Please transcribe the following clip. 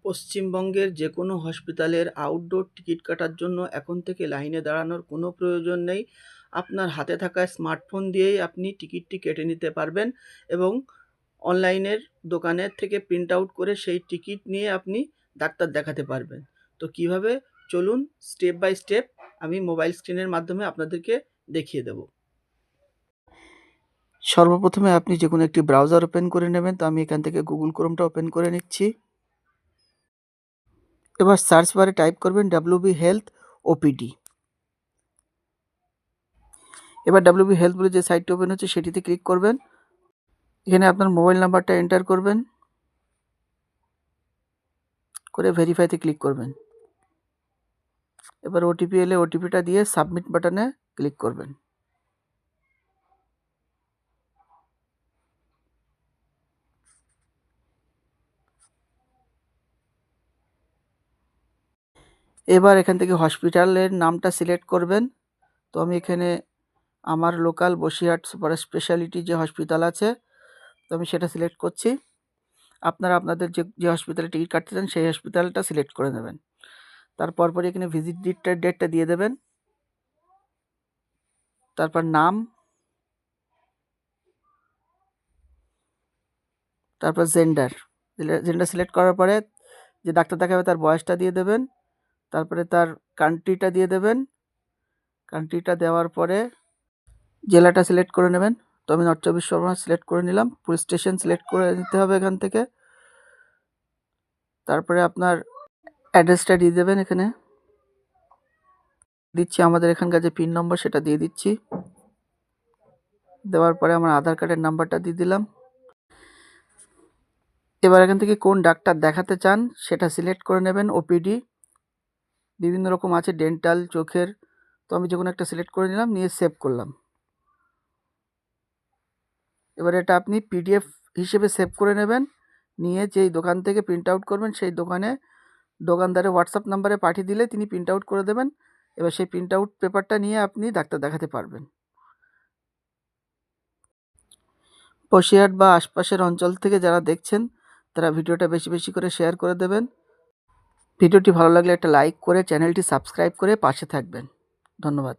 পশ্চিমবঙ্গের যে কোনো হসপিটালের আউটডোর টিকিট কাটার জন্য এখন থেকে লাইনে দাঁড়ানোর কোনো প্রয়োজন নেই। আপনার হাতে থাকা স্মার্টফোন দিয়েই আপনি টিকিটটি কেটে নিতে পারবেন এবং অনলাইনের দোকানের থেকে প্রিন্ট আউট করে সেই টিকিট নিয়ে আপনি ডাক্তার দেখাতে পারবেন। তো কীভাবে, চলুন স্টেপ বাই স্টেপ আমি মোবাইল স্ক্রিনের মাধ্যমে আপনাদেরকে দেখিয়ে দেব। সর্বপ্রথমে আপনি যে কোনো একটি ব্রাউজার ওপেন করে নেবেন। তো আমি এখান থেকে গুগল ক্রোমটা ওপেন করে নিচ্ছি। এবার সার্চ বারে টাইপ করবেন WB হেলথ OPD। এবার WB হেলথ বলে যে সাইটটি ওপেন হচ্ছে সেটিতে ক্লিক করবেন। এখানে আপনার মোবাইল নাম্বারটা এন্টার করবেন, করে ভেরিফাইতে ক্লিক করবেন। এবার ওটিপি এলে ওটিপিটা দিয়ে সাবমিট বাটনে ক্লিক করবেন। এবার এখান থেকে হসপিটালের নামটা সিলেক্ট করবেন। তো আমি এখানে আমার লোকাল বসিরহাট সুপার স্পেশালিটি যে হসপিটাল আছে, তো আমি সেটা সিলেক্ট করছি। আপনারা আপনাদের যে হসপিটালে টিকিট কাটতে চান সেই হসপিটালটা সিলেক্ট করে নেবেন। তারপর এখানে ভিজিট ডেটটা দিয়ে দেবেন। তারপর নাম, তারপর জেন্ডার সিলেক্ট করার পরে যে ডাক্তার দেখাবে তার বয়সটা দিয়ে দেবেন। তারপরে তার কান্ট্রিটা দিয়ে দেবেন। কান্ট্রিটা দেওয়ার পরে জেলাটা সিলেক্ট করে নেবেন। তো আমি নর্থ চব্বিশ পরগনা সিলেক্ট করে নিলাম। পুলিশ স্টেশন সিলেক্ট করে নিতে হবে এখান থেকে। তারপরে আপনার অ্যাড্রেসটা দিয়ে দেবেন। এখানে দিচ্ছি আমাদের এখানকার যে পিন নম্বর সেটা দিয়ে দিচ্ছি। দেওয়ার পরে আমার আধার কার্ডের নাম্বারটা দিয়ে দিলাম। এবার এখান থেকে কোন ডাক্তার দেখাতে চান সেটা সিলেক্ট করে নেবেন। OPD বিভিন্ন রকম আছে, ডেন্টাল, চোখের। তো আমি যে কোনো একটা সিলেক্ট করে নিলাম, নিয়ে সেভ করলাম। এবার এটা আপনি PDF হিসেবে সেভ করে নেবেন, নিয়ে যেই দোকান থেকে প্রিন্ট আউট করবেন সেই দোকানদারের হোয়াটসঅ্যাপ নাম্বারে পাঠিয়ে দিলে তিনি প্রিন্ট আউট করে দেবেন। এবার সেই প্রিন্ট আউট পেপারটা নিয়ে আপনি ডাক্তার দেখাতে পারবেন। বসিরহাট বা আশপাশের অঞ্চল থেকে যারা দেখছেন তারা ভিডিওটা বেশি বেশি করে শেয়ার করে দেবেন। ভিডিওটি ভালো লাগলে একটা লাইক করে চ্যানেলটি সাবস্ক্রাইব করে পাশে থাকবেন। ধন্যবাদ।